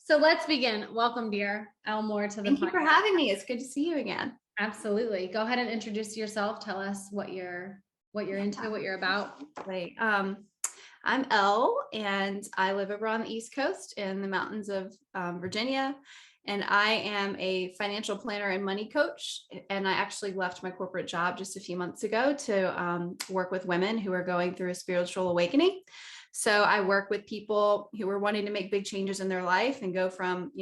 So let's begin. Welcome, dear Elle Moore, to the Thank you podcast. for having me. It's good to see you again. Absolutely. Go ahead and introduce yourself. Tell us what you're into, what you're about. Right. I'm Elle, and I live over on the East Coast in the mountains of Virginia. And I am a financial planner and money coach. And I actually left my corporate job just a few months ago to work with women who are going through a spiritual awakening. So I work with people who are wanting to make big changes in their life and go from,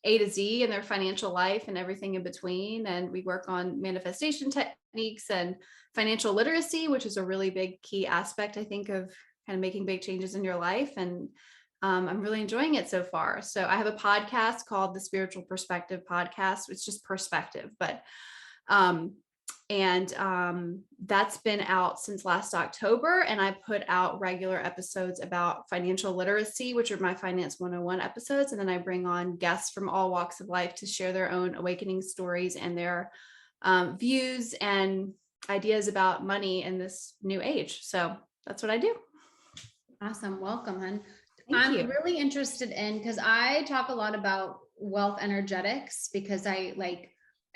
A to Z in their financial life and everything in between. And we work on manifestation techniques and financial literacy, which is a really big key aspect, I think, of kind of making big changes in your life. And I'm really enjoying it so far. So I have a podcast called the Spiritual Perspective Podcast. It's just perspective, but that's been out since last October. And I put out regular episodes about financial literacy, which are my Finance 101 episodes. And then I bring on guests from all walks of life to share their own awakening stories and their views and ideas about money in this new age. So that's what I do. Awesome. Welcome, hon. Thank you. I'm really interested because I talk a lot about wealth energetics because I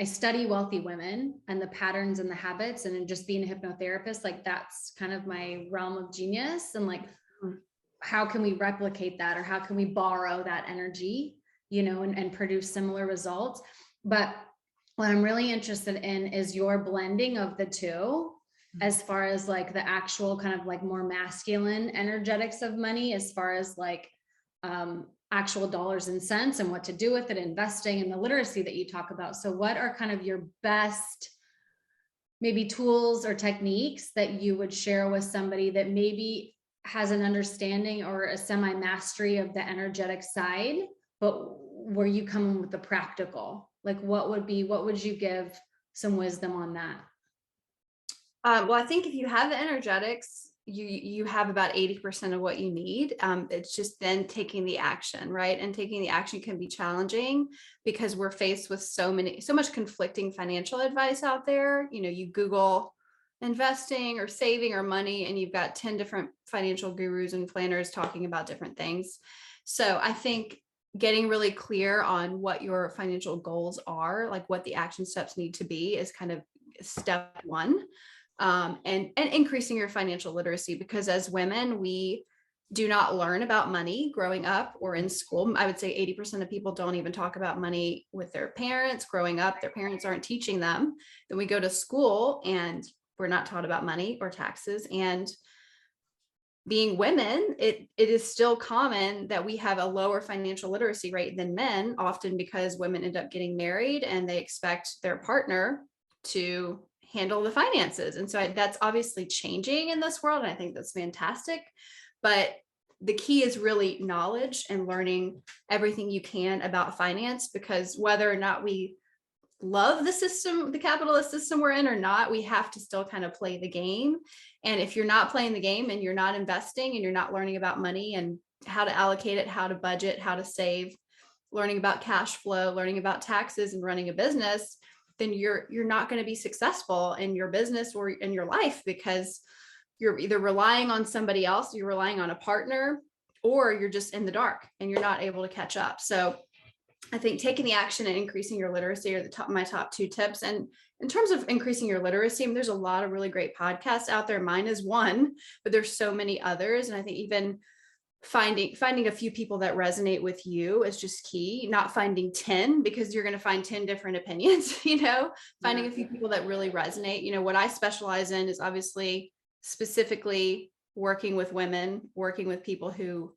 study wealthy women and the patterns and the habits, and just being a hypnotherapist, that's kind of my realm of genius. And how can we replicate that, or how can we borrow that energy, and produce similar results? But what I'm really interested in is your blending of the two, as far as the actual kind of more masculine energetics of money, as far as actual dollars and cents and what to do with it, investing, and the literacy that you talk about. So what are kind of your best maybe tools or techniques that you would share with somebody that maybe has an understanding or a semi-mastery of the energetic side, but where you come with the practical? What would you give some wisdom on that? Well, I think if you have the energetics, you have about 80% of what you need. It's just then taking the action, right? And taking the action can be challenging because we're faced with so much conflicting financial advice out there. You Google investing or saving or money, and you've got 10 different financial gurus and planners talking about different things. So I think getting really clear on what your financial goals are, what the action steps need to be, is kind of step one. And increasing your financial literacy, because as women, we do not learn about money growing up or in school. I would say 80% of people don't even talk about money with their parents growing up. Their parents aren't teaching them. Then we go to school and we're not taught about money or taxes. And being women, it is still common that we have a lower financial literacy rate than men, often because women end up getting married and they expect their partner to handle the finances. And so that's obviously changing in this world. And I think that's fantastic. But the key is really knowledge and learning everything you can about finance, because whether or not we love the system, the capitalist system we're in or not, we have to still kind of play the game. And if you're not playing the game and you're not investing and you're not learning about money and how to allocate it, how to budget, how to save, learning about cash flow, learning about taxes and running a business, then you're not going to be successful in your business or in your life, because you're either relying on somebody else, you're relying on a partner, or you're just in the dark and you're not able to catch up. So I think taking the action and increasing your literacy are my top two tips. And in terms of increasing your literacy, there's a lot of really great podcasts out there. Mine is one, but there's so many others. And I think even finding a few people that resonate with you is just key. Not finding 10, because you're going to find 10 different opinions, finding a few people that really resonate. What I specialize in is obviously specifically working with women, working with people who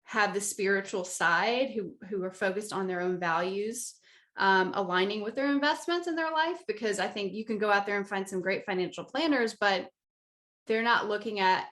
have the spiritual side, who are focused on their own values, aligning with their investments in their life. Because I think you can go out there and find some great financial planners, but they're not looking at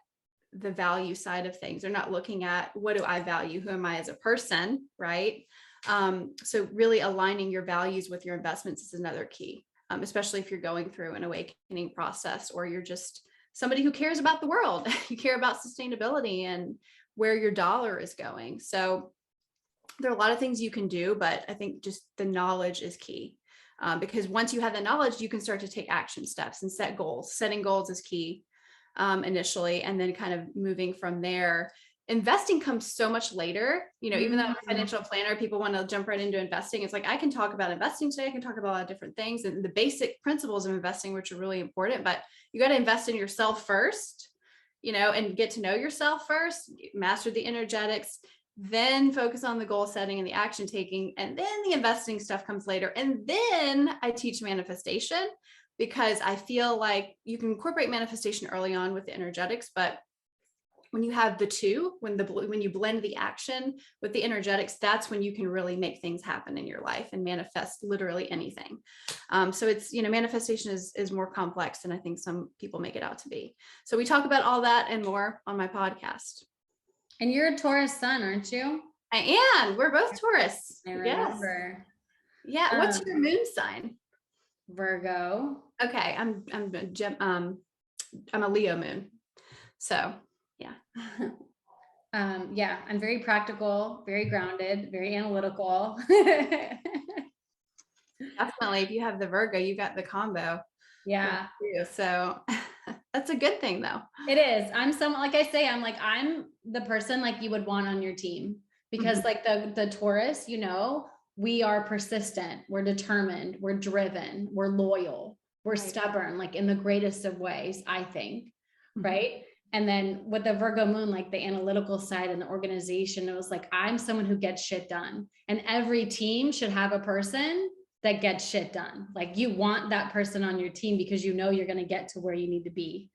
the value side of things. They're not looking at, what do I value? Who am I as a person? Right. So really aligning your values with your investments is another key, especially if you're going through an awakening process, or you're just somebody who cares about the world. You care about sustainability and where your dollar is going. So there are a lot of things you can do, but I think just the knowledge is key, because once you have the knowledge, you can start to take action steps and set goals. Setting goals is key initially, and then kind of moving from there investing comes so much later, even though I'm a Mm-hmm. financial planner, people want to jump right into investing. It's like, I can talk about investing today. I can talk about a lot of different things and the basic principles of investing, which are really important, but you got to invest in yourself first, and get to know yourself first, master the energetics, then focus on the goal setting and the action taking. And then the investing stuff comes later. And then I teach manifestation, because I feel like you can incorporate manifestation early on with the energetics, but when you have the two, when you blend the action with the energetics, that's when you can really make things happen in your life and manifest literally anything. So it's, manifestation is more complex than I think some people make it out to be. So we talk about all that and more on my podcast. And you're a Taurus sun, aren't you? I am. We're both Taurus. I Yes. remember. Yeah. What's your moon sign? Virgo. Okay. I'm a Leo moon. So yeah. Yeah, I'm very practical, very grounded, very analytical. Definitely. If you have the Virgo, you got the combo. Yeah. So that's a good thing though. It is. I'm like I say, I'm the person like you would want on your team, because like the Taurus, we are persistent, we're determined, we're driven, we're loyal, we're stubborn, like in the greatest of ways, I think. Right. And then with the Virgo moon, like the analytical side and the organization, it was like, I'm someone who gets shit done, and every team should have a person that gets shit done. Like you want that person on your team because you're going to get to where you need to be,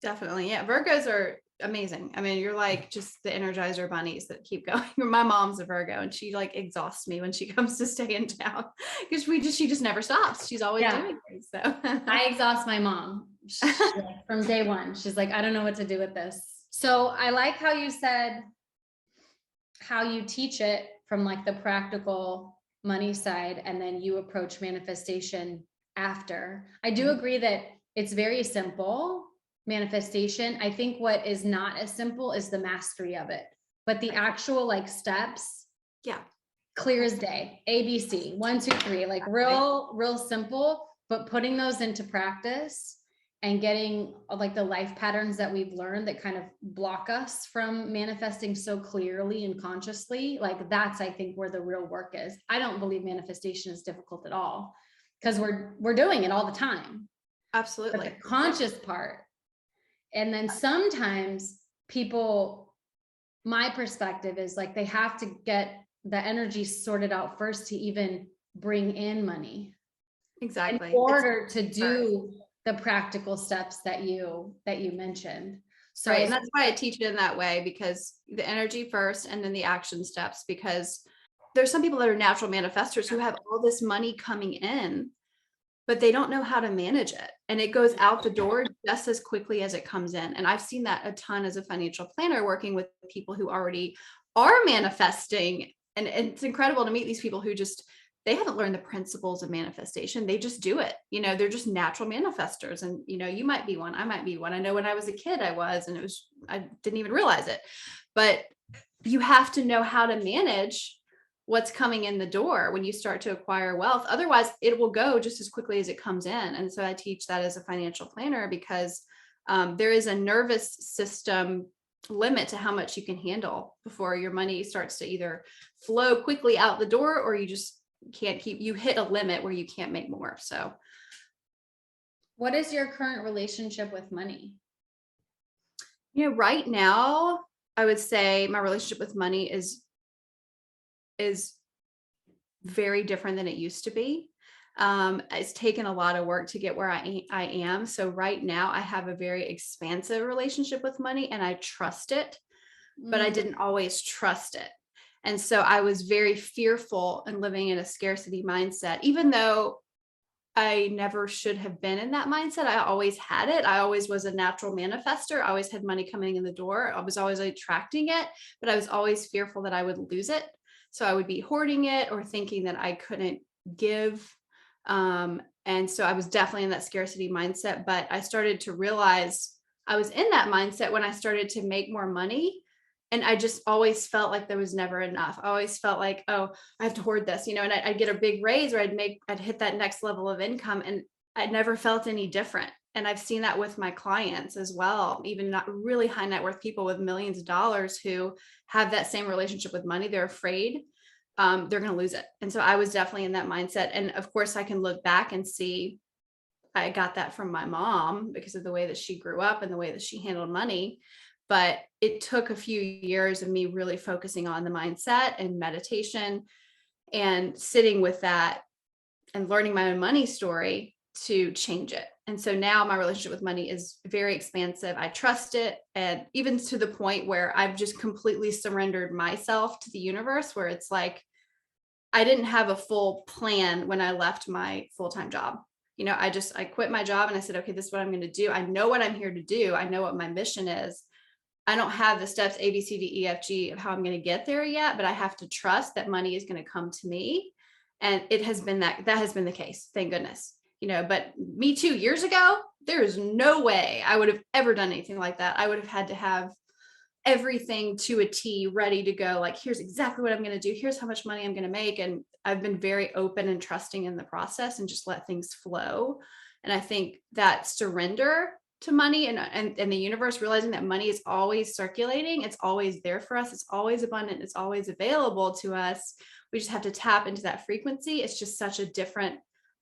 Definitely. Yeah. Virgos are amazing. I mean, you're like just the Energizer bunnies that keep going. My mom's a Virgo, and she like exhausts me when she comes to stay in town, because she just never stops. She's always doing things. So I exhaust my mom from day one. She's like, I don't know what to do with this. So I like how you said how you teach it from like the practical money side, and then you approach manifestation after. I do agree that it's very simple, manifestation. I think what is not as simple is the mastery of it, but the actual like steps, clear as day, ABC, 1, 2, 3, like real simple, but putting those into practice and getting like the life patterns that we've learned that kind of block us from manifesting so clearly and consciously, like that's, I think, where the real work is. I don't believe manifestation is difficult at all, because we're doing it all the time. Absolutely. But the conscious part. And then sometimes people, my perspective is like, they have to get the energy sorted out first to even bring in money. Exactly. In order to do the practical steps that you mentioned. So and that's why I teach it in that way, because the energy first and then the action steps, because there's some people that are natural manifestors who have all this money coming in, but they don't know how to manage it. And it goes out the door just as quickly as it comes in. And I've seen that a ton as a financial planner, working with people who already are manifesting. And it's incredible to meet these people who they haven't learned the principles of manifestation. They just do it. They're just natural manifestors. And, you might be one, I might be one. I know when I was a kid, I was, and I didn't even realize it, but you have to know how to manage what's coming in the door when you start to acquire wealth. Otherwise it will go just as quickly as it comes in. And so I teach that as a financial planner, because there is a nervous system limit to how much you can handle before your money starts to either flow quickly out the door, or you just you hit a limit where you can't make more. So what is your current relationship with money? Right now, I would say my relationship with money is very different than it used to be. It's taken a lot of work to get where I am. So right now I have a very expansive relationship with money, and I trust it, but I didn't always trust it. And so I was very fearful and living in a scarcity mindset, even though I never should have been in that mindset. I always had it. I always was a natural manifester. I always had money coming in the door. I was always attracting it, but I was always fearful that I would lose it. So I would be hoarding it or thinking that I couldn't give. And so I was definitely in that scarcity mindset, but I started to realize I was in that mindset when I started to make more money. And I just always felt like there was never enough. I always felt like, oh, I have to hoard this, and I'd get a big raise, or I'd hit that next level of income, and I never felt any different. And I've seen that with my clients as well, even not really high net worth people with millions of dollars who have that same relationship with money. They're afraid they're going to lose it. And so I was definitely in that mindset. And of course, I can look back and see I got that from my mom because of the way that she grew up and the way that she handled money. But it took a few years of me really focusing on the mindset and meditation and sitting with that and learning my own money story to change it. And so now my relationship with money is very expansive. I trust it. And even to the point where I've just completely surrendered myself to the universe, where it's like, I didn't have a full plan when I left my full-time job. I quit my job and I said, okay, this is what I'm going to do. I know what I'm here to do. I know what my mission is. I don't have the steps A, B, C, D, E, F, G of how I'm going to get there yet, but I have to trust that money is going to come to me. And it has been that has been the case. Thank goodness. But me 2 years ago, there is no way I would have ever done anything like that. I would have had to have everything to a T ready to go. Like, here's exactly what I'm going to do. Here's how much money I'm going to make. And I've been very open and trusting in the process and just let things flow. And I think that surrender to money and the universe, realizing that money is always circulating. It's always there for us. It's always abundant. It's always available to us. We just have to tap into that frequency. It's just such a different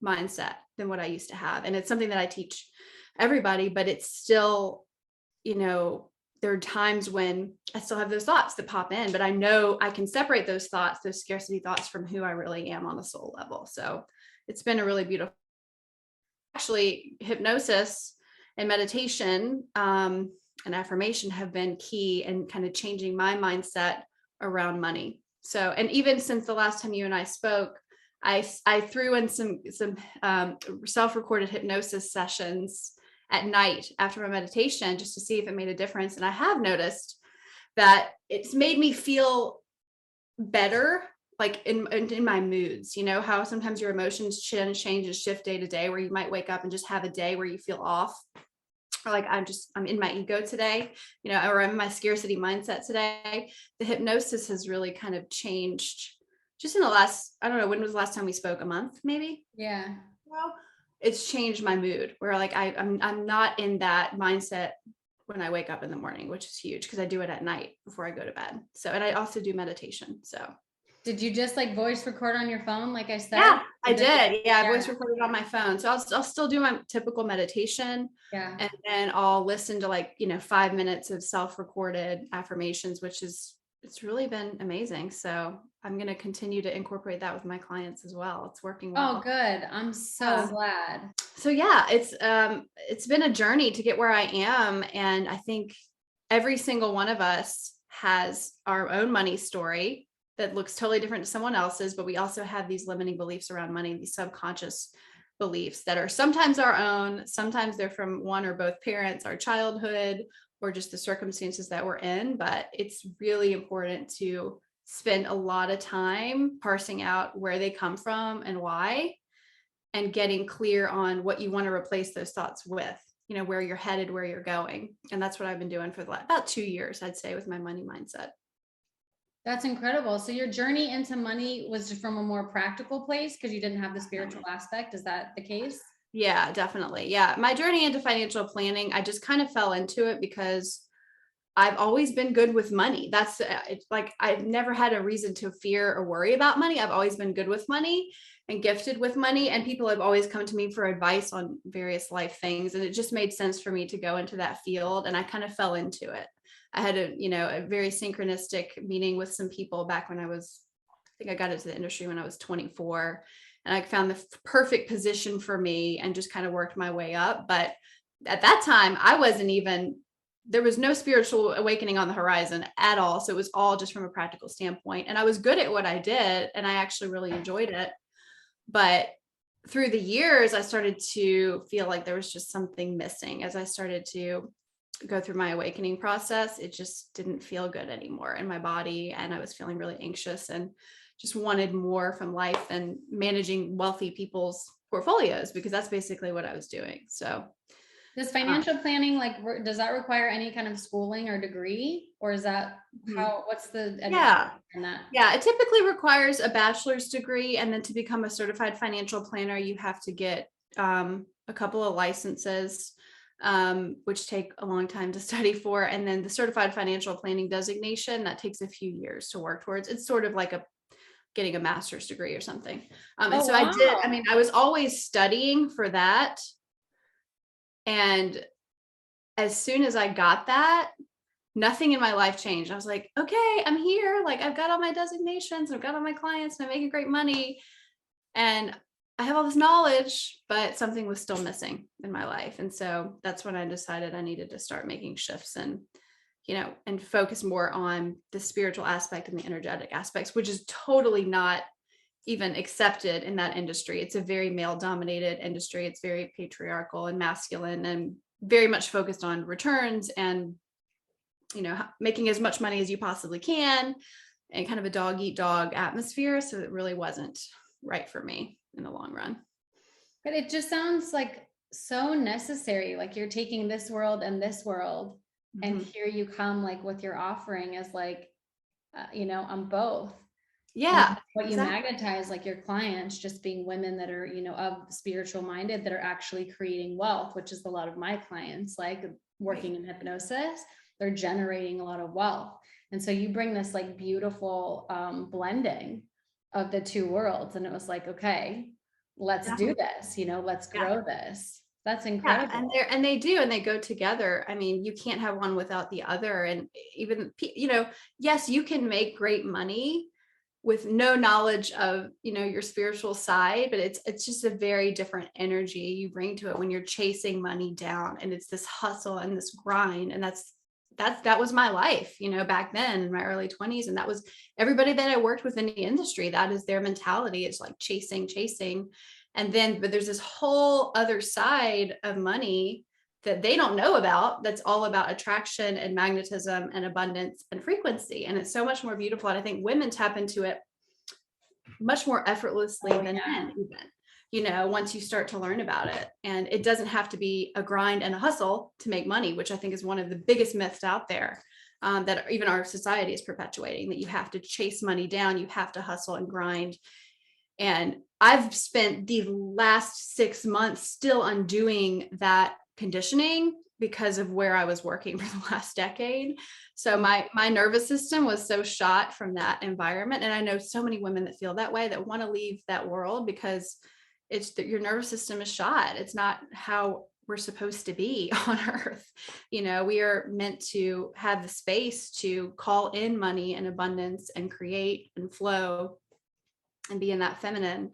mindset than what I used to have. And it's something that I teach everybody, but it's still, there are times when I still have those thoughts that pop in, but I know I can separate those thoughts, those scarcity thoughts, from who I really am on the soul level. So it's been a really beautiful, actually, hypnosis and meditation and affirmation have been key in kind of changing my mindset around money. So, and even since the last time you and I spoke, I threw in some self-recorded hypnosis sessions at night after my meditation just to see if it made a difference. And I have noticed that it's made me feel better, like in my moods. How sometimes your emotions change and shift day to day, where you might wake up and just have a day where you feel off, or like I'm in my ego today, or I'm in my scarcity mindset today. The hypnosis has really kind of changed just in the last, I don't know, when was the last time we spoke? A month, maybe? Yeah. Well, it's changed my mood, where like I'm not in that mindset when I wake up in the morning, which is huge because I do it at night before I go to bed. So, and I also do meditation. So did you just like voice record on your phone, like I said? Yeah, I did. Yeah, I voice recorded on my phone. So I'll still do my typical meditation. Yeah. And then I'll listen to 5 minutes of self-recorded affirmations, it's really been amazing. So I'm going to continue to incorporate that with my clients as well. It's working well. Oh, good. I'm so glad. So yeah, it's been a journey to get where I am. And I think every single one of us has our own money story that looks totally different to someone else's, but we also have these limiting beliefs around money, these subconscious beliefs that are sometimes our own, sometimes they're from one or both parents, our childhood, or just the circumstances that we're in. But it's really important to spend a lot of time parsing out where they come from and why, and getting clear on what you want to replace those thoughts with, where you're headed, where you're going. And that's what I've been doing for about 2 years, I'd say, with my money mindset. That's incredible. So your journey into money was from a more practical place because you didn't have the spiritual aspect. Is that the case? Yeah, definitely. Yeah. My journey into financial planning, I just kind of fell into it because I've always been good with money. That's like, I've never had a reason to fear or worry about money. I've always been good with money and gifted with money. And people have always come to me for advice on various life things. And it just made sense for me to go into that field. And I kind of fell into it. I had a very synchronistic meeting with some people back when I think I got into the industry when I was 24, and I found the perfect position for me and just kind of worked my way up. But at that time, there was no spiritual awakening on the horizon at all. So it was all just from a practical standpoint. And I was good at what I did, and I actually really enjoyed it. But through the years, I started to feel like there was just something missing. As I started to go through my awakening process, it just didn't feel good anymore in my body. And I was feeling really anxious and just wanted more from life and managing wealthy people's portfolios, because that's basically what I was doing. So does financial planning, does that require any kind of schooling or degree, or is that what's the education in that? Yeah, it typically requires a bachelor's degree. And then to become a certified financial planner, you have to get a couple of licenses. which take a long time to study for. And then the certified financial planning designation, that takes a few years to work towards. It's sort of like getting a master's degree or something. And Oh, so wow. I was always studying for that. And as soon as I got that, nothing in my life changed. I was like, okay, I'm here. Like, I've got all my designations, I've got all my clients, and I'm making great money. And I have all this knowledge, but something was still missing in my life. And so that's when I decided I needed to start making shifts and, and focus more on the spiritual aspect and the energetic aspects, which is totally not even accepted in that industry. It's a very male dominated industry. It's very patriarchal and masculine and very much focused on returns and, making as much money as you possibly can, and kind of a dog eat dog atmosphere. So it really wasn't right for me in the long run. But it just sounds like so necessary. Like you're taking this world and this world, and here you come like with your offering as like, on both. Yeah. And what exactly. you magnetize, like your clients just being women that are, of spiritual minded, that are actually creating wealth, which is a lot of my clients, like working in hypnosis, they're generating a lot of wealth. And so you bring this like beautiful blending of the two worlds. And it was like, okay, let's do this, let's grow this. That's incredible. Yeah, and they do, and they go together. I mean, you can't have one without the other. And even, yes, you can make great money with no knowledge of, your spiritual side, but it's just a very different energy you bring to it when you're chasing money down, and it's this hustle and this grind. And that was my life, back then in my early 20s. And that was everybody that I worked with in the industry. That is their mentality. It's like chasing. But there's this whole other side of money that they don't know about. That's all about attraction and magnetism and abundance and frequency. And it's so much more beautiful. And I think women tap into it much more effortlessly than men, even, once you start to learn about it. And it doesn't have to be a grind and a hustle to make money, which I think is one of the biggest myths out there, that even our society is perpetuating, that you have to chase money down, you have to hustle and grind. And I've spent the last 6 months still undoing that conditioning because of where I was working for the last decade. So my nervous system was so shot from that environment. And I know so many women that feel that way, that want to leave that world because it's that your nervous system is shot. It's not how we're supposed to be on earth. We are meant to have the space to call in money and abundance and create and flow and be in that feminine.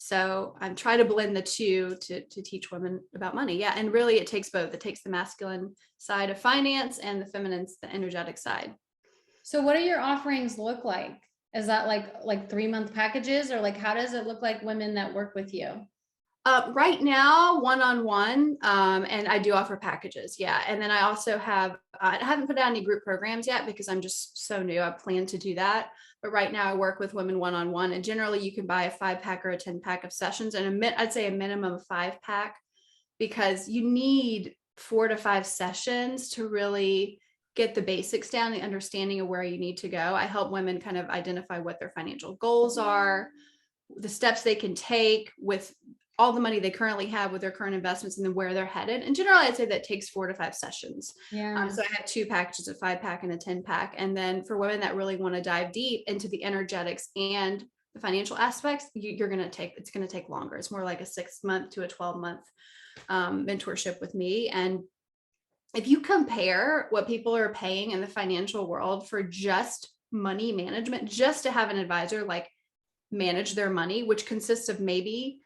So I'm trying to blend the two to teach women about money. Yeah. And really it takes both. It takes the masculine side of finance and the feminine, the energetic side. So what do your offerings look like? Is that like 3-month packages, or like, how does it look like women that work with you? Right now, one-on-one, and I do offer packages. Yeah. And then I also have, I haven't put out any group programs yet because I'm just so new. I plan to do that. But right now I work with women one-on-one, and generally you can buy a 5-pack or a 10-pack of sessions, and I'd say a minimum of 5-pack, because you need 4 to 5 sessions to really get the basics down, the understanding of where you need to go. I help women kind of identify what their financial goals are, the steps they can take with all the money they currently have with their current investments, and then where they're headed. And generally I'd say that takes 4 to 5 sessions. Yeah. So I have 2 packages, a 5-pack and a 10-pack. And then for women that really want to dive deep into the energetics and the financial aspects, it's going to take longer. It's more like a 6-month to a 12-month mentorship with me. And if you compare what people are paying in the financial world for just money management, just to have an advisor like manage their money, which consists of maybe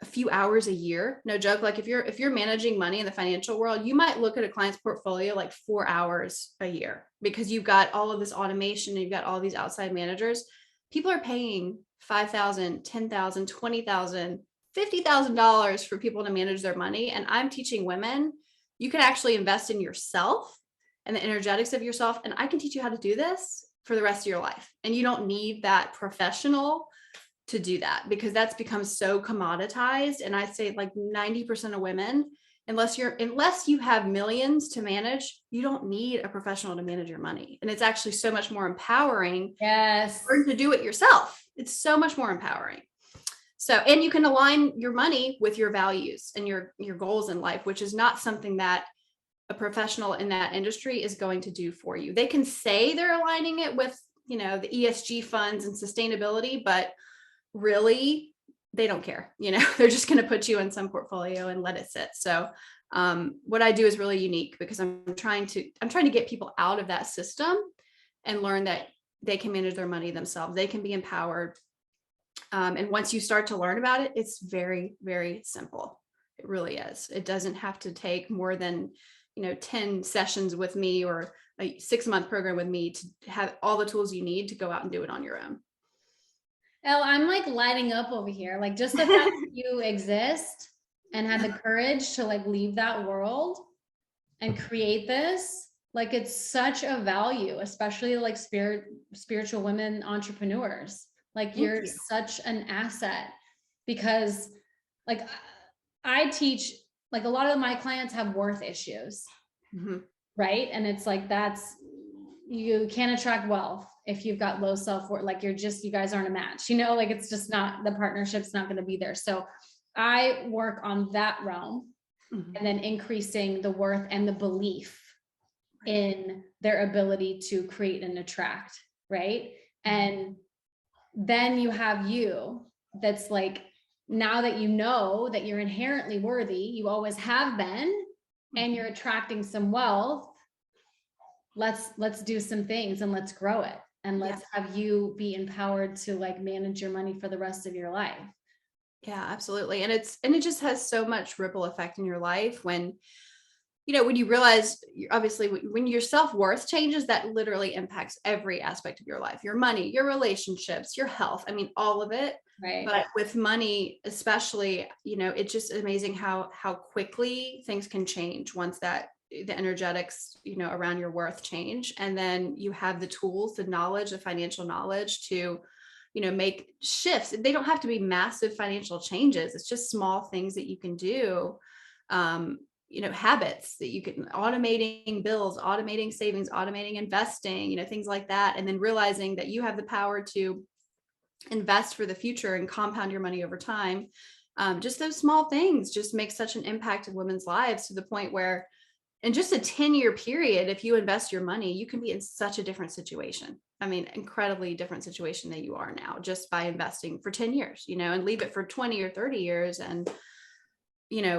a few hours a year, no joke. Like if you're managing money in the financial world, you might look at a client's portfolio like 4 hours a year, because you've got all of this automation and you've got all these outside managers. People are paying $5,000, $10,000, $20,000, $50,000 for people to manage their money. And I'm teaching women, you can actually invest in yourself and the energetics of yourself. And I can teach you how to do this for the rest of your life. And you don't need that professional to do that, because that's become so commoditized. And I say like 90% of women, unless you have millions to manage, you don't need a professional to manage your money. And it's actually so much more empowering. Yes. Learn to do it yourself. It's so much more empowering. So, and you can align your money with your values and your goals in life, which is not something that a professional in that industry is going to do for you. They can say they're aligning it with, the ESG funds and sustainability, but really they don't care. They're just going to put you in some portfolio and let it sit. So what I do is really unique because I'm trying to get people out of that system and learn that they can manage their money themselves. They can be empowered. And once you start to learn about it, it's very, very simple. It really is. It doesn't have to take more than 10 sessions with me or a 6-month program with me to have all the tools you need to go out and do it on your own. Elle, I'm like lighting up over here. Like just the fact that you exist and had the courage to like leave that world and create this, like it's such a value, especially like spiritual women entrepreneurs. Like you're such an asset because like I teach, like a lot of my clients have worth issues, right? And it's like, you can't attract wealth if you've got low self-worth, like you guys aren't a match, like it's just not, the partnership's not going to be there. So I work on that realm and then increasing the worth and the belief in their ability to create and attract, right? And then you have you that's like, now that you know that you're inherently worthy, you always have been, and you're attracting some wealth, let's do some things and let's grow it. And let's have you be empowered to like manage your money for the rest of your life. Yeah, absolutely. And it just has so much ripple effect in your life when you realize, obviously, when your self-worth changes, that literally impacts every aspect of your life, your money, your relationships, your health. I mean, all of it. Right. But with money, especially, it's just amazing how quickly things can change once that the energetics, around your worth change. And then you have the tools, the knowledge, the financial knowledge to, make shifts. They don't have to be massive financial changes. It's just small things that you can do. Habits that you can, automating bills, automating savings, automating investing, things like that. And then realizing that you have the power to invest for the future and compound your money over time. Just those small things just make such an impact in women's lives to the point where in just a 10-year period, if you invest your money, you can be in such a different situation. I mean, incredibly different situation that you are now just by investing for 10 years, and leave it for 20 or 30 years. And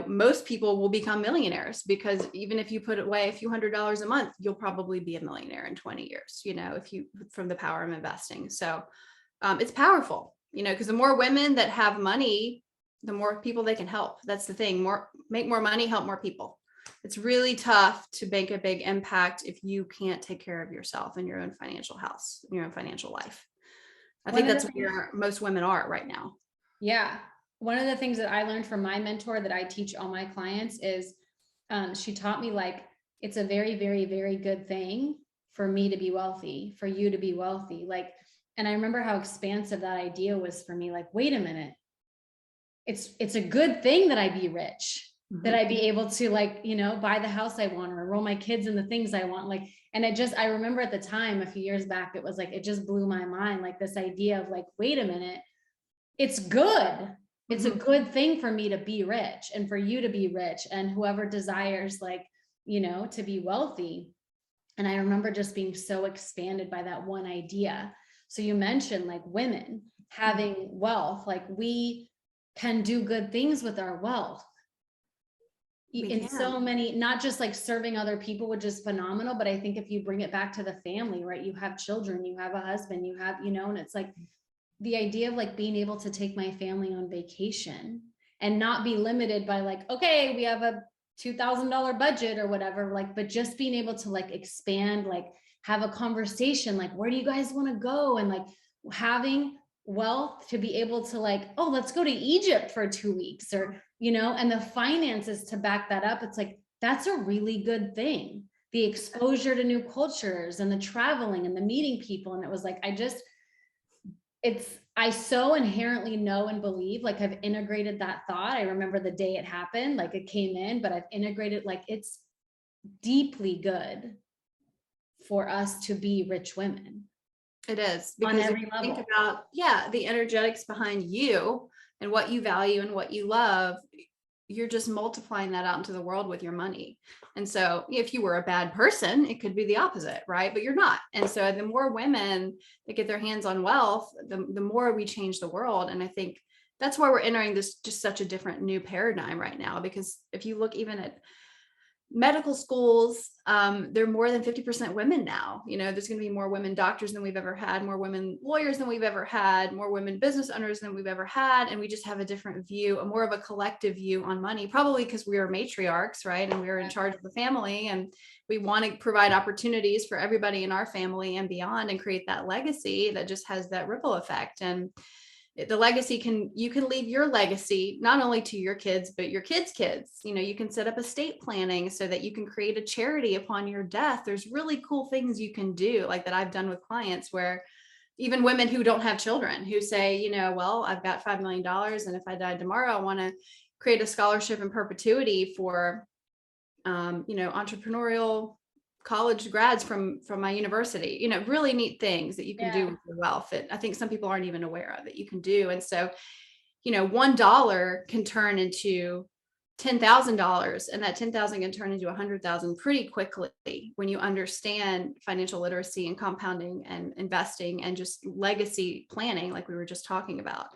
most people will become millionaires because even if you put away a few $100s a month, you'll probably be a millionaire in 20 years, from the power of investing. So it's powerful, because the more women that have money, the more people they can help. That's the thing. Make more money, help more people. It's really tough to make a big impact if you can't take care of yourself and your own financial house, your own financial life. I think that's where most women are right now. Yeah. One of the things that I learned from my mentor that I teach all my clients is she taught me like, it's a very, very, very good thing for me to be wealthy, for you to be wealthy. Like, and I remember how expansive that idea was for me. Like, wait a minute. It's a good thing that I be rich, that I be able to like, buy the house I want or enroll my kids in the things I want. Like, and I remember at the time, a few years back, it was like, it just blew my mind. Like this idea of like, wait a minute, it's good. It's a good thing for me to be rich and for you to be rich and whoever desires like, to be wealthy. And I remember just being so expanded by that one idea. So you mentioned like women having wealth, like we can do good things with our wealth. In so many, not just like serving other people, which is phenomenal, but I think if you bring it back to the family, right? You have children, you have a husband, you have, and it's like the idea of like being able to take my family on vacation and not be limited by like, okay, we have a $2,000 budget or whatever, like, but just being able to like expand, like have a conversation, like, where do you guys want to go? And like having wealth to be able to like, oh, let's go to Egypt for 2 weeks or, and the finances to back that up. It's like, that's a really good thing. The exposure to new cultures and the traveling and the meeting people. And it was like, I so inherently know and believe, like I've integrated that thought. I remember the day it happened, like it came in, but I've integrated, like it's deeply good for us to be rich women. It is, because if you think about, the energetics behind you, and what you value and what you love, you're just multiplying that out into the world with your money. And so if you were a bad person, it could be the opposite, right? But you're not. And so the more women that get their hands on wealth, the more we change the world. And I think that's why we're entering this just such a different new paradigm right now. Because if you look even at medical schools, they're more than 50% women now. There's going to be more women doctors than we've ever had, more women lawyers than we've ever had, more women business owners than we've ever had. And we just have a different view, a more of a collective view on money, probably because we are matriarchs, right? And we're in charge of the family, and we want to provide opportunities for everybody in our family and beyond, and create that legacy that just has that ripple effect. And the legacy you can leave your legacy not only to your kids, but your kids' kids. You can set up estate planning so that you can create a charity upon your death. There's really cool things you can do, like that I've done with clients, where even women who don't have children, who say, well, I've got $5 million, and if I died tomorrow, I want to create a scholarship in perpetuity for, entrepreneurial college grads from my university. Really neat things that you can do with your wealth that I think some people aren't even aware of that you can do. And so, $1 can turn into $10,000, and that 10,000 can turn into 100,000 pretty quickly when you understand financial literacy and compounding and investing and just legacy planning, like we were just talking about.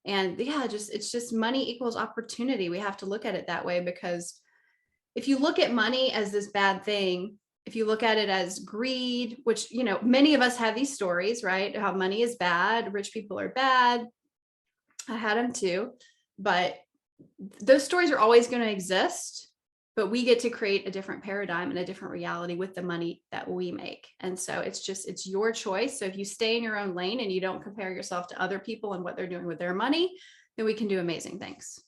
And it's just money equals opportunity. We have to look at it that way, because if you look at money as this bad thing, if you look at it as greed, which, many of us have these stories, right? How money is bad, rich people are bad. I had them too, but those stories are always going to exist, but we get to create a different paradigm and a different reality with the money that we make. And so it's your choice. So if you stay in your own lane and you don't compare yourself to other people and what they're doing with their money, then we can do amazing things.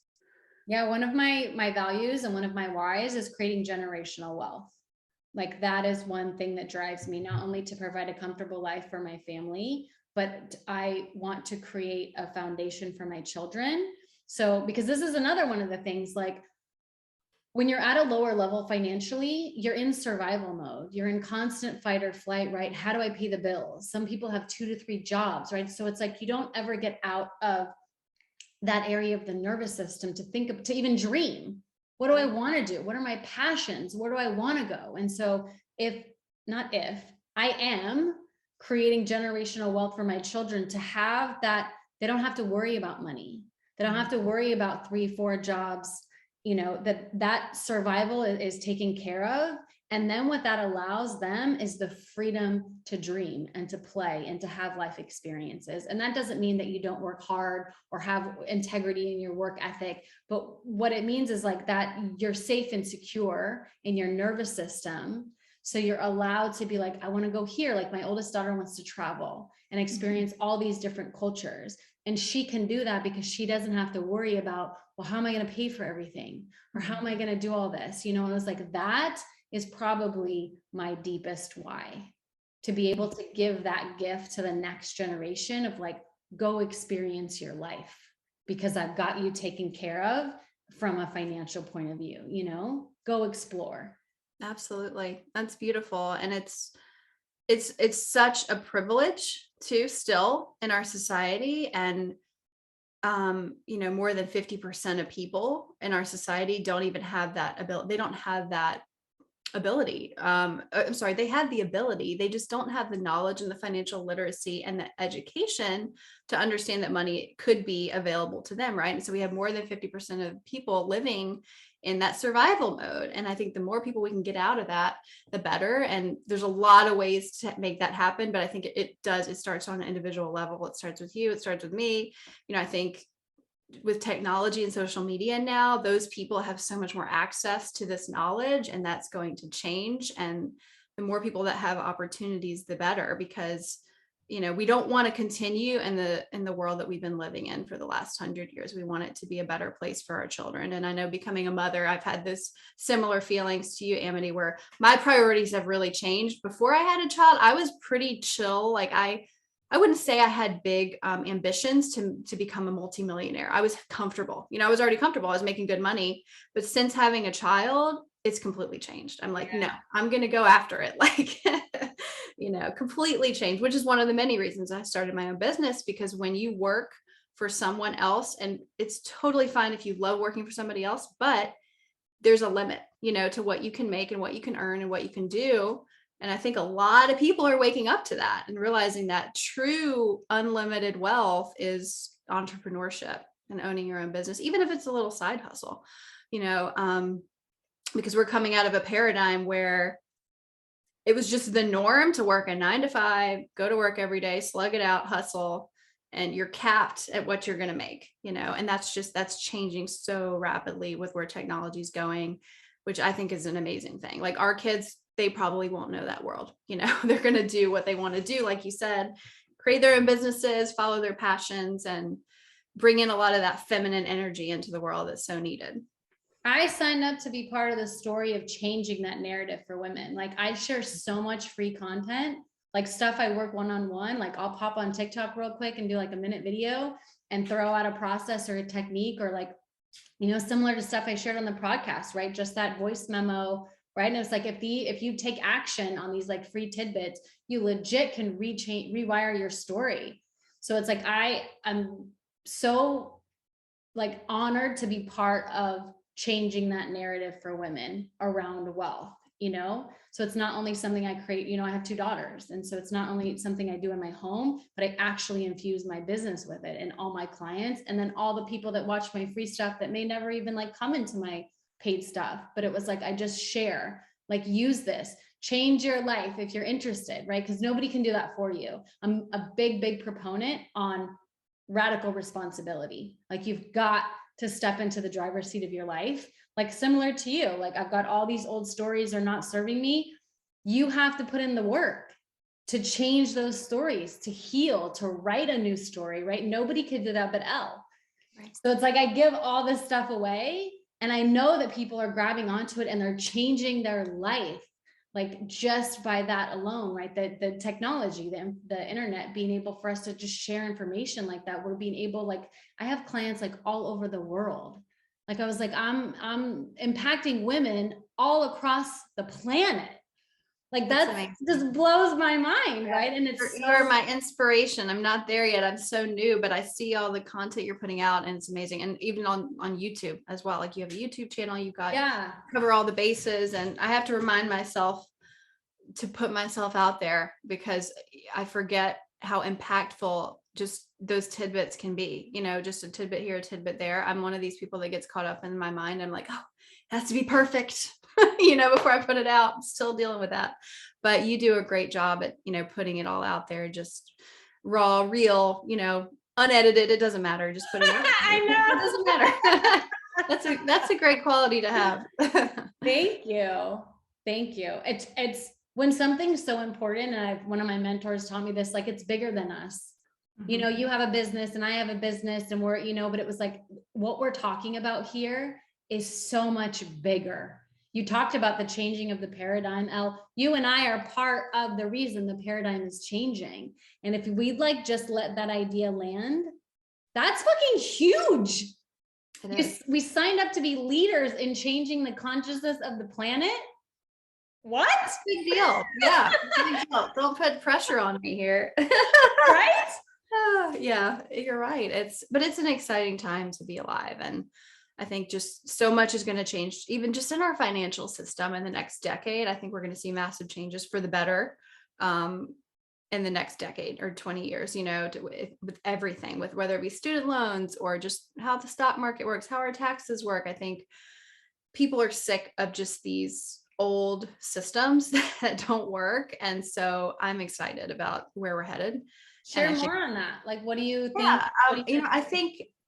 Yeah. One of my values and one of my whys is creating generational wealth. Like that is one thing that drives me, not only to provide a comfortable life for my family, but I want to create a foundation for my children. So, because this is another one of the things, like when you're at a lower level financially, you're in survival mode. You're in constant fight or flight, right? How do I pay the bills? Some people have 2 to 3 jobs, right? So it's like, you don't ever get out of that area of the nervous system to think of, to even dream. What do I want to do? What are my passions? Where do I want to go? And so I am creating generational wealth for my children to have that. They don't have to worry about money. They don't have to worry about 3, 4 jobs, that survival is taken care of. And then what that allows them is the freedom to dream and to play and to have life experiences. And that doesn't mean that you don't work hard or have integrity in your work ethic. But what it means is like that you're safe and secure in your nervous system. So you're allowed to be like, I want to go here. Like my oldest daughter wants to travel and experience all these different cultures. And she can do that because she doesn't have to worry about, well, how am I going to pay for everything? Or how am I going to do all this? And it was like, that is probably my deepest why, to be able to give that gift to the next generation of like, go experience your life because I've got you taken care of from a financial point of view, go explore. Absolutely. That's beautiful. And it's such a privilege too, still in our society. And more than 50% of people in our society don't even have that ability. They don't have that ability. I'm sorry, they have the ability. They just don't have the knowledge and the financial literacy and the education to understand that money could be available to them, right? And so we have more than 50% of people living in that survival mode. And I think the more people we can get out of that, the better. And there's a lot of ways to make that happen. But I think it starts on an individual level. It starts with you. It starts with me. I think with technology and social media now, those people have so much more access to this knowledge, and that's going to change. And the more people that have opportunities, the better, because we don't want to continue in the world that we've been living in for the last 100 years. We want it to be a better place for our children. And I know becoming a mother, I've had this similar feelings to you, Amity, where my priorities have really changed. Before I had a child, I was pretty chill. Like I wouldn't say I had big ambitions to become a multimillionaire. I was comfortable. I was already comfortable. I was making good money. But since having a child, it's completely changed. I'm like, no, I'm going to go after it. Like, completely changed, which is one of the many reasons I started my own business, because when you work for someone else. And it's totally fine if you love working for somebody else, but there's a limit, to what you can make and what you can earn and what you can do. And I think a lot of people are waking up to that and realizing that true unlimited wealth is entrepreneurship and owning your own business, even if it's a little side hustle, because we're coming out of a paradigm where it was just the norm to work a 9 to 5, go to work every day, slug it out, hustle, and you're capped at what you're going to make, and that's changing so rapidly with where technology is going, which I think is an amazing thing. Like our kids, they probably won't know that world. They're going to do what they want to do. Like you said, create their own businesses, follow their passions, and bring in a lot of that feminine energy into the world that's so needed. I signed up to be part of the story of changing that narrative for women. Like I share so much free content, like stuff I work one-on-one. Like I'll pop on TikTok real quick and do like a minute video and throw out a process or a technique, or like, similar to stuff I shared on the podcast, right? Just that voice memo, right? And it's like, if you take action on these like free tidbits, you legit can rewire your story. So it's like, I'm so like honored to be part of changing that narrative for women around wealth, so it's not only something I create, I have 2 daughters. And so it's not only something I do in my home, but I actually infuse my business with it and all my clients. And then all the people that watch my free stuff that may never even like come into my paid stuff, but it was like, I just share, like, use this, change your life if you're interested, right? Because nobody can do that for you. I'm a big proponent on radical responsibility. Like you've got to step into the driver's seat of your life. Like similar to you, like I've got all these old stories are not serving me. You have to put in the work to change those stories, to heal, to write a new story, right? Nobody could do that but Elle. Right. So it's like, I give all this stuff away and I know that people are grabbing onto it and they're changing their life. Like just by that alone, right? The technology, the internet being able for us to just share information like that. We're being able, like, I have clients like all over the world. Like I was like, I'm impacting women all across the planet. Like that just blows my mind, right? And you're my inspiration. I'm not there yet. I'm so new, but I see all the content you're putting out and it's amazing. And even on YouTube as well. Like you have a YouTube channel, you've got cover all the bases. And I have to remind myself to put myself out there because I forget how impactful just those tidbits can be, just a tidbit here, a tidbit there. I'm one of these people that gets caught up in my mind. I'm like, oh, it has to be perfect, before I put it out. I'm still dealing with that. But you do a great job at, putting it all out there, just raw, real, unedited. It doesn't matter. Just put it out. I know. It doesn't matter. That's a great quality to have. Thank you. It's when something's so important, and one of my mentors taught me this, like it's bigger than us. Mm-hmm. You have a business and I have a business and we're, but it was like, what we're talking about here is so much bigger. You talked about the changing of the paradigm, Elle. You and I are part of the reason the paradigm is changing. And if we'd like just let that idea land, that's fucking huge. We signed up to be leaders in changing the consciousness of the planet. What? Big deal. Yeah. Big deal. Don't put pressure on me here. Right? Yeah, you're right. But it's an exciting time to be alive. And I think just so much is going to change, even just in our financial system in the next decade. I think we're going to see massive changes for the better in the next decade or 20 years, with everything, with whether it be student loans or just how the stock market works, how our taxes work. I think people are sick of just these old systems that don't work. And so I'm excited about where we're headed. Share more on that. Like, what do you think? Yeah,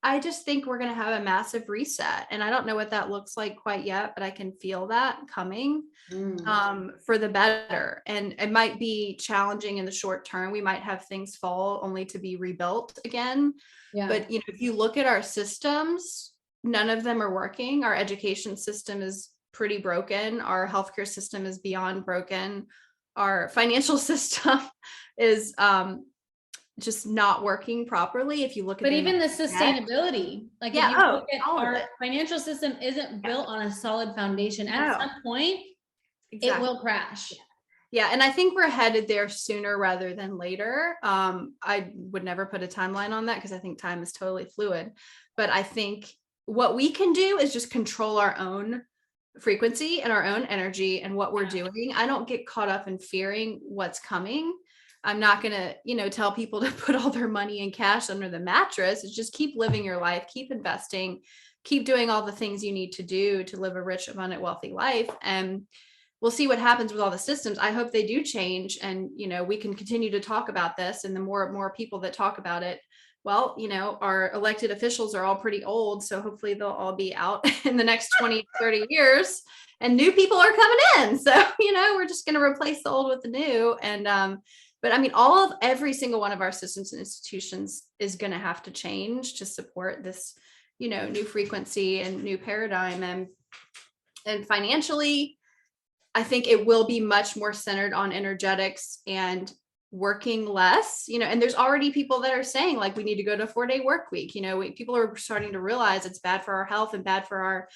I just think we're going to have a massive reset, and I don't know what that looks like quite yet, but I can feel that coming for the better. And it might be challenging in the short term. We might have things fall only to be rebuilt again. Yeah. But if you look at our systems, none of them are working. Our education system is pretty broken. Our healthcare system is beyond broken. Our financial system is just not working properly. If you look at even the sustainability, like if you look at our financial system isn't built on a solid foundation. At some point, it will crash. Yeah. And I think we're headed there sooner rather than later. I would never put a timeline on that because I think time is totally fluid. But I think what we can do is just control our own frequency and our own energy and what we're doing. I don't get caught up in fearing what's coming. I'm not going to, tell people to put all their money in cash under the mattress. It's just keep living your life, keep investing, keep doing all the things you need to do to live a rich, abundant, wealthy life. And we'll see what happens with all the systems. I hope they do change. And, we can continue to talk about this. And the more people that talk about it, well, our elected officials are all pretty old. So hopefully they'll all be out in the next 20, 30 years and new people are coming in. So, we're just going to replace the old with the new. And, but I mean, every single one of our systems and institutions is going to have to change to support this, new frequency and new paradigm. And financially, I think it will be much more centered on energetics and working less, and there's already people that are saying like, we need to go to a 4-day work week. People are starting to realize it's bad for our health and bad for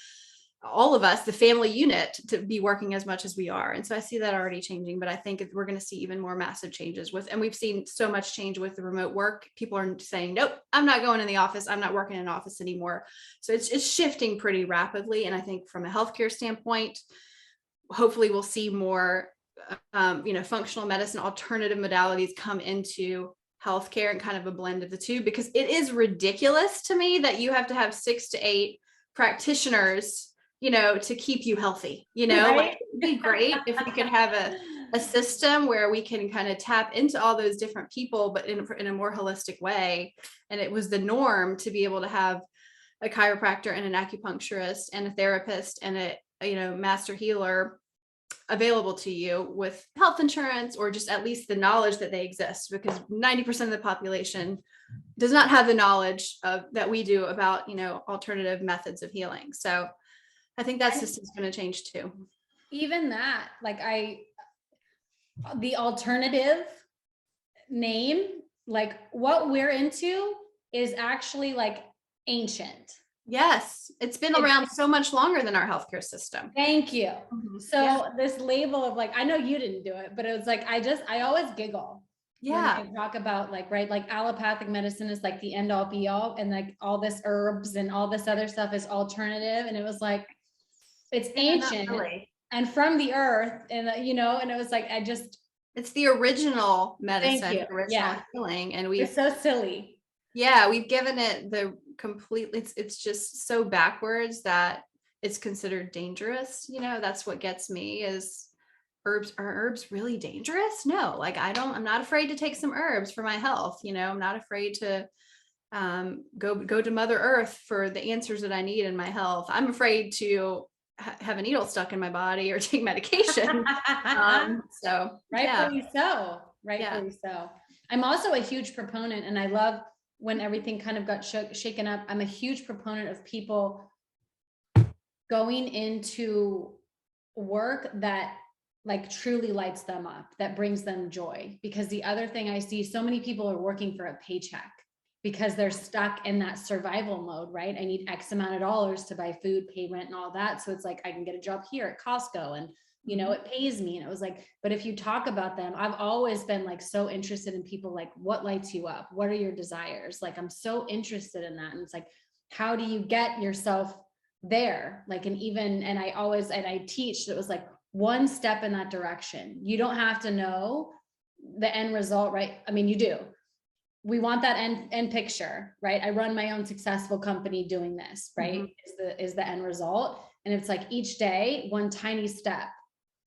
all of us, the family unit, to be working as much as we are. And so I see that already changing, but I think we're going to see even more massive changes and we've seen so much change with the remote work. People are saying, nope, I'm not going in the office. I'm not working in an office anymore. So it's shifting pretty rapidly. And I think from a healthcare standpoint, hopefully we'll see more, functional medicine, alternative modalities come into healthcare and kind of a blend of the two, because it is ridiculous to me that you have to have 6 to 8 practitioners, to keep you healthy, Right? Like it'd be great if we could have a system where we can kind of tap into all those different people, but in a more holistic way. And it was the norm to be able to have a chiropractor and an acupuncturist and a therapist and a master healer available to you with health insurance, or just at least the knowledge that they exist, because 90% of the population does not have the knowledge that we do about, alternative methods of healing. So I think that system's going to change too. Even that, like the alternative name, like what we're into is actually like ancient. Yes. It's been around so much longer than our healthcare system. Thank you. Mm-hmm. So this label of like, I know you didn't do it, but it was like, I always giggle. Yeah. When I talk about like allopathic medicine is like the end all be all. And like all this herbs and all this other stuff is alternative. And it was like, it's ancient and from the earth. And and it was like, it's the original medicine, original healing. And it's so silly. Yeah. We've given it the completely, it's just so backwards that it's considered dangerous. That's what gets me is are herbs really dangerous? No, like I'm not afraid to take some herbs for my health. I'm not afraid to go to Mother Earth for the answers that I need in my health. I'm afraid to have a needle stuck in my body or take medication. So rightfully so. I'm also a huge proponent, and I love when everything kind of got shaken up. I'm a huge proponent of people going into work that like truly lights them up, that brings them joy. Because the other thing I see, so many people are working for a paycheck because they're stuck in that survival mode, right? I need X amount of dollars to buy food, pay rent, and all that. So it's like, I can get a job here at Costco and, it pays me. And it was like, but if you talk about them, I've always been like so interested in people, like what lights you up? What are your desires? Like, I'm so interested in that. And it's like, how do you get yourself there? Like, and I teach that it was like one step in that direction. You don't have to know the end result, right? I mean, you do. We want that end picture, right? I run my own successful company doing this, right? Is the end result. And it's like each day, one tiny step.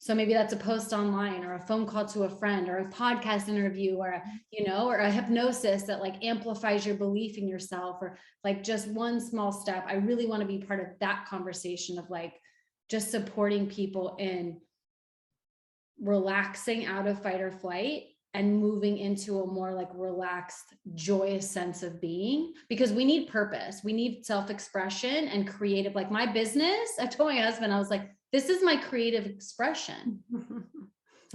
So maybe that's a post online or a phone call to a friend or a podcast interview or or a hypnosis that like amplifies your belief in yourself, or like just one small step. I really want to be part of that conversation of like just supporting people in relaxing out of fight or flight and moving into a more like relaxed, joyous sense of being, because we need purpose. We need self-expression and creative. Like my business, I told my husband, I was like, this is my creative expression.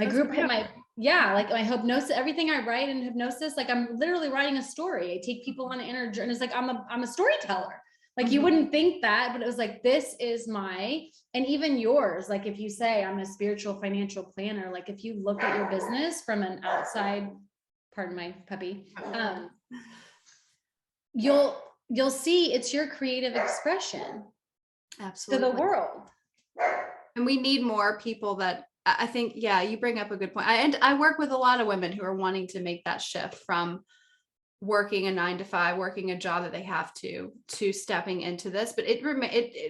I grew up in my hypnosis, everything I write in hypnosis, like I'm literally writing a story. I take people on an inner journey. It's like, I'm a storyteller. Like you wouldn't think that, but it was like, this is my, and even yours. Like if you say I'm a spiritual financial planner, like if you look at your business from an outside, pardon my puppy, you'll see it's your creative expression. Absolutely. To the world. And we need more people that, I think, yeah, you bring up a good point. I work with a lot of women who are wanting to make that shift from working a 9 to 5, working a job that they have to stepping into this. But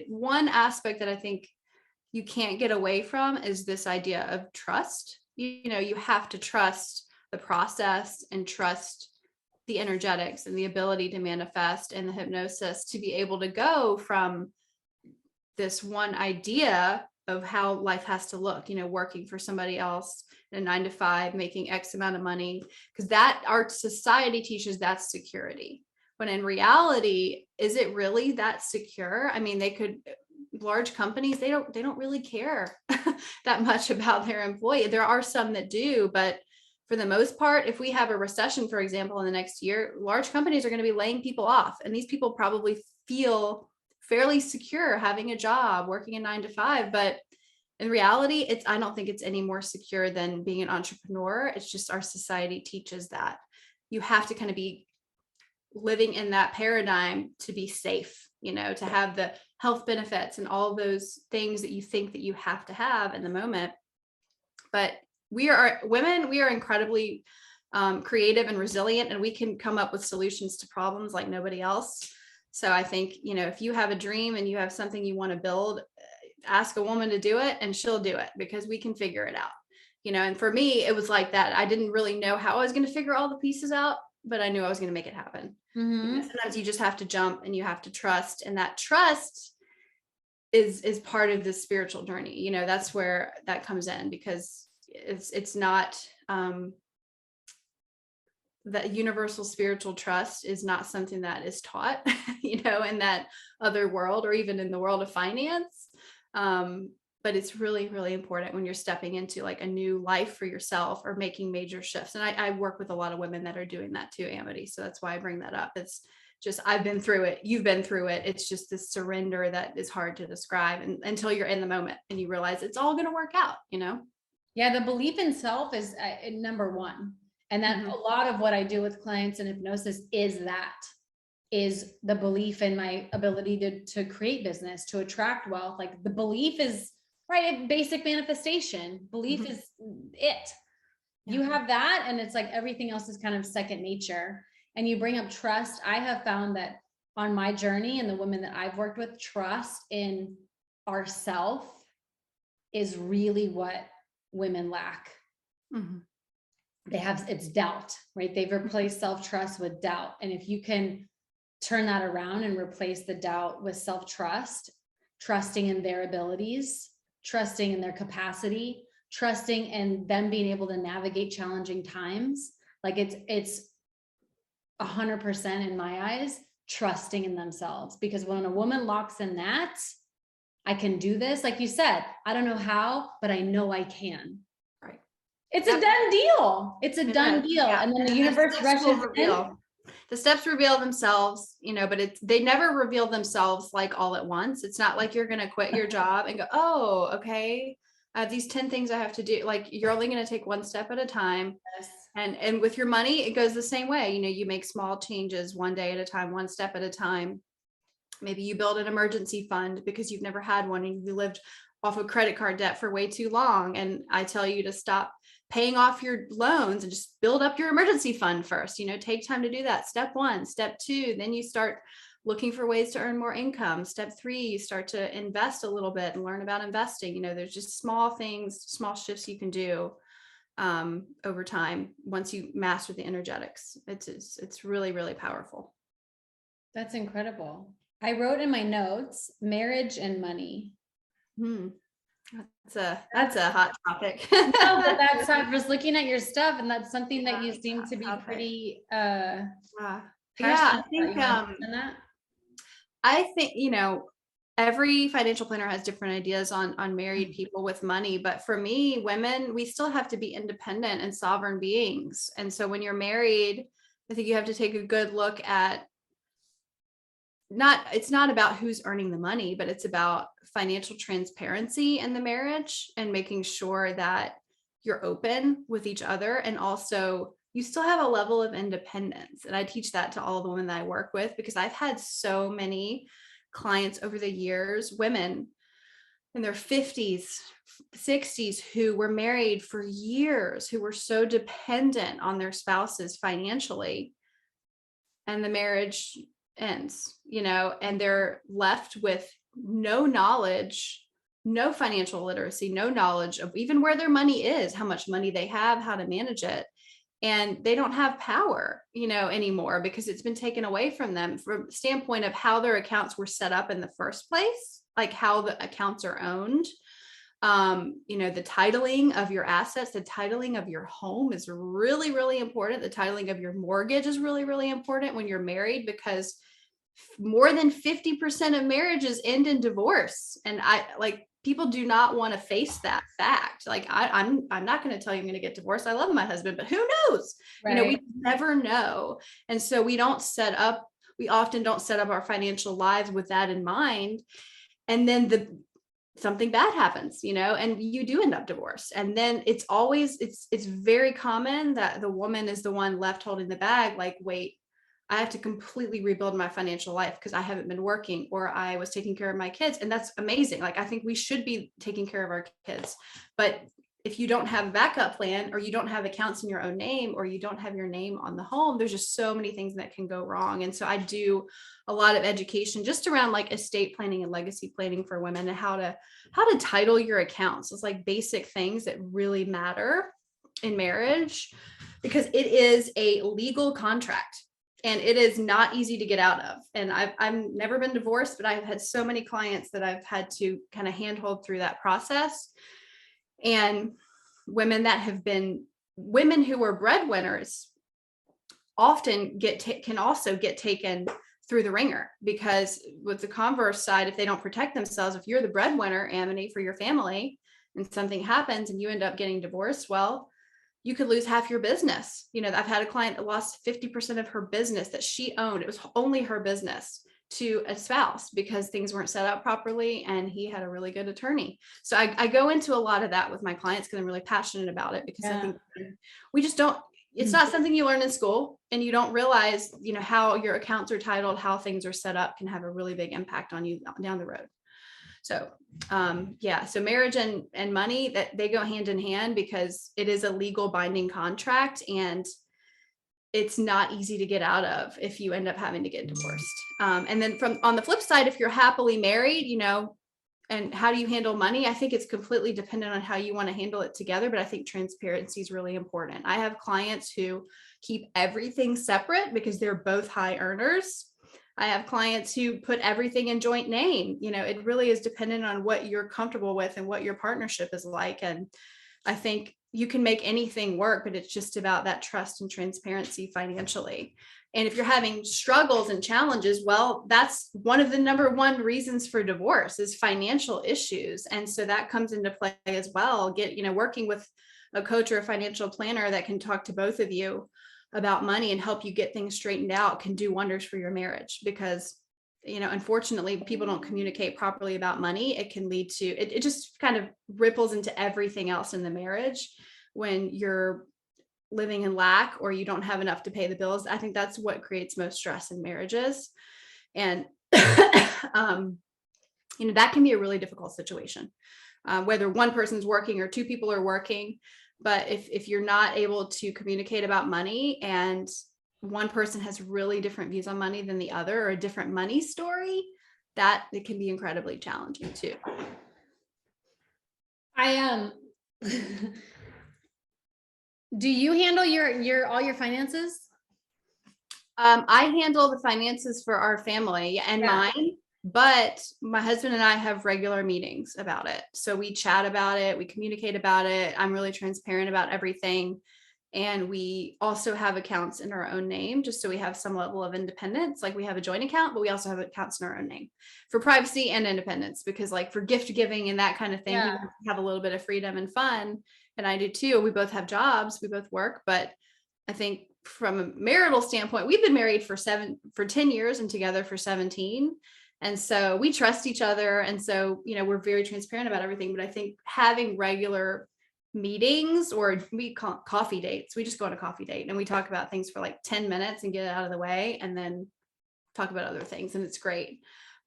one aspect that I think you can't get away from is this idea of trust. You know, you have to trust the process and trust the energetics and the ability to manifest and the hypnosis to be able to go from this one idea of how life has to look, you know, working for somebody else in a 9 to 5, making X amount of money, because that our society teaches that's security. When in reality, is it really that secure? I mean, large companies, they don't really care that much about their employee. There are some that do, but for the most part, if we have a recession, for example, in the next year, large companies are going to be laying people off. And these people probably feel fairly secure having a job, working a 9 to 5, but in reality, I don't think it's any more secure than being an entrepreneur. It's just our society teaches that you have to kind of be living in that paradigm to be safe, you know, to have the health benefits and all those things that you think that you have to have in the moment. But we are women, we are incredibly creative and resilient, and we can come up with solutions to problems like nobody else. So I think, you know, if you have a dream and you have something you want to build, ask a woman to do it and she'll do it, because we can figure it out, you know. And for me, it was like that. I didn't really know how I was going to figure all the pieces out, but I knew I was going to make it happen. You know, sometimes you just have to jump and you have to trust. And that trust is part of the spiritual journey. You know, that's where that comes in, because it's not, that universal spiritual trust is not something that is taught, you know, in that other world or even in the world of finance. But it's really, really important when you're stepping into like a new life for yourself or making major shifts. And I work with a lot of women that are doing that too, Amity. So that's why I bring that up. It's just, I've been through it. You've been through it. It's just this surrender that is hard to describe until you're in the moment and you realize it's all going to work out, you know? Yeah. The belief in self is number one. And that a lot of what I do with clients in hypnosis is the belief in my ability to create business, to attract wealth. Like the belief is right. A basic manifestation. Belief is it. You have that. And it's like everything else is kind of second nature. And you bring up trust. I have found that on my journey and the women that I've worked with, trust in ourself is really what women lack. It's doubt, right? They've replaced self-trust with doubt. And if you can turn that around and replace the doubt with self-trust, trusting in their abilities, trusting in their capacity, trusting in them being able to navigate challenging times, like it's 100% in my eyes, trusting in themselves. Because when a woman locks in that, I can do this, like you said, I don't know how, but I know I can. It's a done deal. It's a done deal. Yeah. And then the universe rushes in. The steps reveal themselves, you know, but they never reveal themselves like all at once. It's not like you're going to quit your job and go, oh, okay, I have these 10 things I have to do. Like you're only going to take one step at a time. Yes. And with your money, it goes the same way. You know, you make small changes one day at a time, one step at a time. Maybe you build an emergency fund because you've never had one and you lived off of credit card debt for way too long. And I tell you to stop paying off your loans and just build up your emergency fund first. You know, take time to do that. Step 1, step 2, then you start looking for ways to earn more income. Step 3, you start to invest a little bit and learn about investing. You know, there's just small things, small shifts you can do over time. Once you master the energetics, it's really, really powerful. That's incredible. I wrote in my notes, marriage and money. That's a hot topic. No, but that's, I was looking at your stuff and that's something that you seem to be pretty I think, you know, every financial planner has different ideas on married people with money, but for me, women, we still have to be independent and sovereign beings. And so when you're married, I think you have to take a good look at it's not about who's earning the money, but it's about financial transparency in the marriage and making sure that you're open with each other. And also you still have a level of independence. And I teach that to all the women that I work with, because I've had so many clients over the years, women in their 50s, 60s, who were married for years, who were so dependent on their spouses financially, and the marriage ends, and they're left with no knowledge, no financial literacy, no knowledge of even where their money is, how much money they have, how to manage it. And they don't have power, anymore, because it's been taken away from them from the standpoint of how their accounts were set up in the first place, like how the accounts are owned. The titling of your assets, the titling of your home is really, really important. The titling of your mortgage is really, really important when you're married, because more than 50% of marriages end in divorce. And people do not want to face that fact. Like I'm not going to tell you I'm going to get divorced. I love my husband, but who knows? Right. We never know. And so we often don't set up our financial lives with that in mind. And then something bad happens, and you do end up divorced. And then it's very common that the woman is the one left holding the bag. Like, wait, I have to completely rebuild my financial life because I haven't been working, or I was taking care of my kids. And that's amazing. Like, I think we should be taking care of our kids. But if you don't have a backup plan, or you don't have accounts in your own name, or you don't have your name on the home, there's just so many things that can go wrong. And so I do a lot of education just around like estate planning and legacy planning for women, and how to title your accounts. It's like basic things that really matter in marriage, because it is a legal contract. And it is not easy to get out of. And I've never been divorced, but I've had so many clients that I've had to kind of handhold through that process. And women who are breadwinners often can also get taken through the ringer, because with the converse side, if they don't protect themselves, if you're the breadwinner, Amity, for your family, and something happens and you end up getting divorced, well, you could lose half your business. I've had a client that lost 50% of her business that she owned. It was only her business, to a spouse, because things weren't set up properly, and he had a really good attorney. So I go into a lot of that with my clients because I'm really passionate about it, because I think we just don't, it's not something you learn in school, and you don't realize, how your accounts are titled, how things are set up can have a really big impact on you down the road. So, so marriage and money, that they go hand in hand, because it is a legal binding contract, and it's not easy to get out of if you end up having to get divorced. And then on the flip side, if you're happily married, and how do you handle money? I think it's completely dependent on how you want to handle it together. But I think transparency is really important. I have clients who keep everything separate because they're both high earners. I have clients who put everything in joint name. It really is dependent on what you're comfortable with and what your partnership is like. And I think you can make anything work, but it's just about that trust and transparency financially. And if you're having struggles and challenges, well, that's one of the number one reasons for divorce is financial issues. And so that comes into play as well. Working with a coach or a financial planner that can talk to both of you about money and help you get things straightened out can do wonders for your marriage, because unfortunately, people don't communicate properly about money. It can lead to it just kind of ripples into everything else in the marriage when you're living in lack, or you don't have enough to pay the bills. I think that's what creates most stress in marriages. And that can be a really difficult situation, whether one person's working or two people are working. But if you're not able to communicate about money, and one person has really different views on money than the other, or a different money story, that it can be incredibly challenging too. Do you handle all your finances? I handle the finances for our family and mine, but my husband and I have regular meetings about it. So we chat about it, we communicate about it. I'm really transparent about everything. And we also have accounts in our own name, just so we have some level of independence. Like, we have a joint account, but we also have accounts in our own name for privacy and independence, because like for gift giving and that kind of thing, we have a little bit of freedom and fun. And I do too. We both have jobs, we both work, but I think from a marital standpoint, we've been married for 10 years and together for 17. And so we trust each other. And so, we're very transparent about everything. But I think having regular meetings, or we call coffee dates, we just go on a coffee date and we talk about things for like 10 minutes and get it out of the way and then talk about other things. And it's great.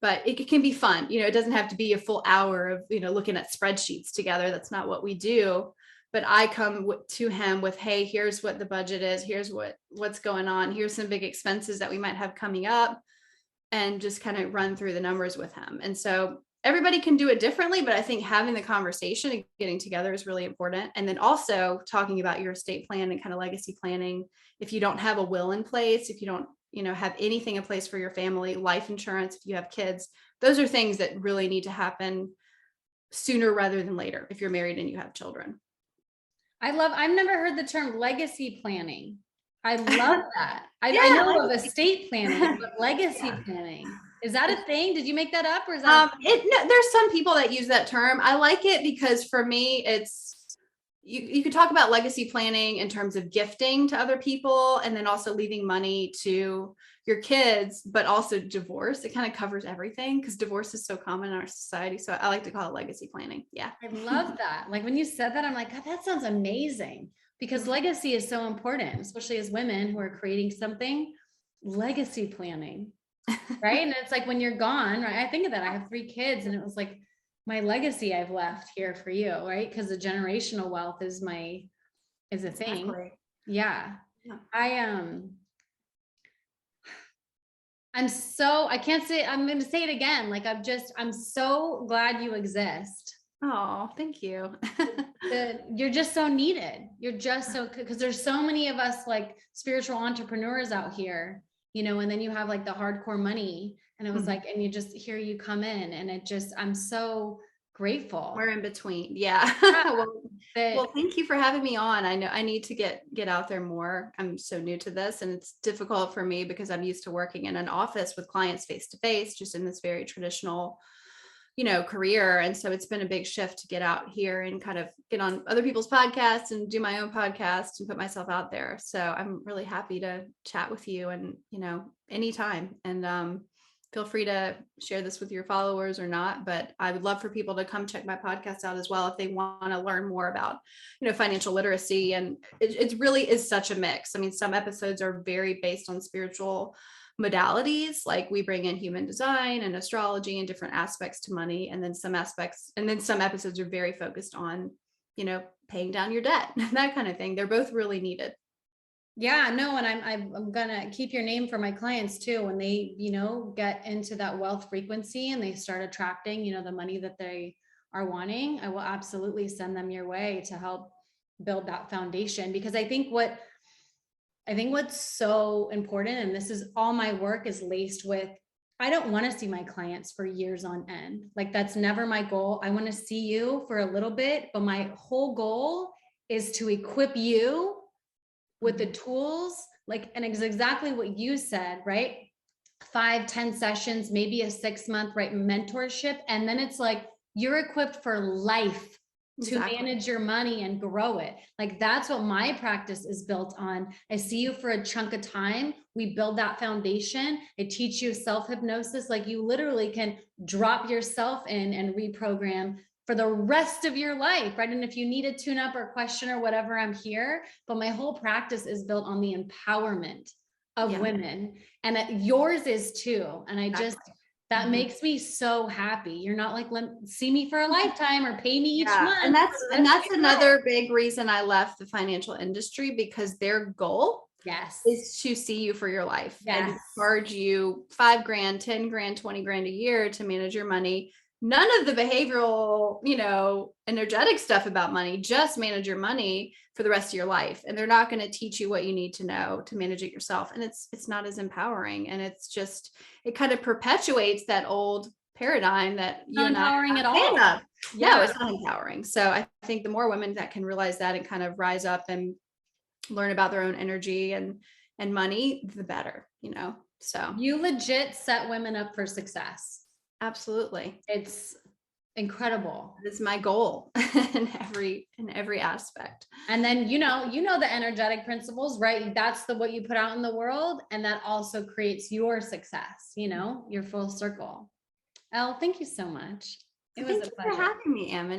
But it can be fun. It doesn't have to be a full hour of, looking at spreadsheets together. That's not what we do. But I come to him with, hey, here's what the budget is. Here's what's going on. Here's some big expenses that we might have coming up, and just kind of run through the numbers with him. And so everybody can do it differently, but I think having the conversation and getting together is really important. And then also talking about your estate plan and kind of legacy planning. If you don't have a will in place, if you don't, have anything in place for your family, life insurance, if you have kids, those are things that really need to happen sooner rather than later if you're married and you have children. I've never heard the term legacy planning. I love that. I know of estate planning, but legacy planning, is that a thing? Did you make that up, or is that? No, there's some people that use that term. I like it because for me, it's, you could talk about legacy planning in terms of gifting to other people, and then also leaving money to your kids, but also divorce. It kind of covers everything because divorce is so common in our society. So I like to call it legacy planning. Yeah. I love that. Like when you said that, I'm like, God, that sounds amazing, because legacy is so important, especially as women who are creating something. Legacy planning, right? And it's like when you're gone, right? I think of that. I have 3 kids, and it was like my legacy I've left here for you, right? Because the generational wealth is a thing. Exactly. Yeah. I'm going to say it again. Like I'm so glad you exist. Oh, thank you. You're just so needed. You're just so, because there's so many of us like spiritual entrepreneurs out here, and then you have like the hardcore money, and it was like, and here you come in, and I'm so grateful. We're in between. Yeah. Well, thank you for having me on. I know I need to get out there more. I'm so new to this, and it's difficult for me because I'm used to working in an office with clients face to face, just in this very traditional career. And so it's been a big shift to get out here and kind of get on other people's podcasts and do my own podcast and put myself out there. So I'm really happy to chat with you, and, anytime. And feel free to share this with your followers or not, but I would love for people to come check my podcast out as well if they want to learn more about, financial literacy. And it really is such a mix. I mean, some episodes are very based on spiritual modalities, like we bring in human design and astrology and different aspects to money, and then some episodes are very focused on paying down your debt, that kind of thing. They're both really needed. Yeah, no, and I'm gonna keep your name for my clients too. When they get into that wealth frequency and they start attracting the money that they are wanting, I will absolutely send them your way to help build that foundation. Because I think what's so important, and this is all my work is laced with, I don't want to see my clients for years on end. Like that's never my goal. I want to see you for a little bit, but my whole goal is to equip you with the tools, and it's exactly what you said, right? 5-10 sessions, maybe a 6-month, right? Mentorship. And then it's like, you're equipped for life to manage your money and grow it. Like that's what my practice is built on. I see you for a chunk of time. We build that foundation. I teach you self-hypnosis. Like you literally can drop yourself in and reprogram for the rest of your life, right? And if you need a tune-up or question or whatever, I'm here. But my whole practice is built on the empowerment of women, and yours is too. And that makes me so happy. You're not like, see me for a lifetime or pay me each month. And that's another big reason I left the financial industry, because their goal is to see you for your life and charge you $5,000, $10,000, $20,000 a year to manage your money. None of the behavioral, energetic stuff about money, just manage your money for the rest of your life. And they're not going to teach you what you need to know to manage it yourself. And it's not as empowering. And it's just, it kind of perpetuates that old paradigm that you're empowering at all. No, it's not empowering. So I think the more women that can realize that and kind of rise up and learn about their own energy and money, the better, So you legit set women up for success. Absolutely. It's Incredible. It's my goal in every aspect. And then, you know, the energetic principles, right? That's what you put out in the world. And that also creates your success, you know, your full circle. Elle, thank you so much. It was a pleasure. Thank you for having me, Amity.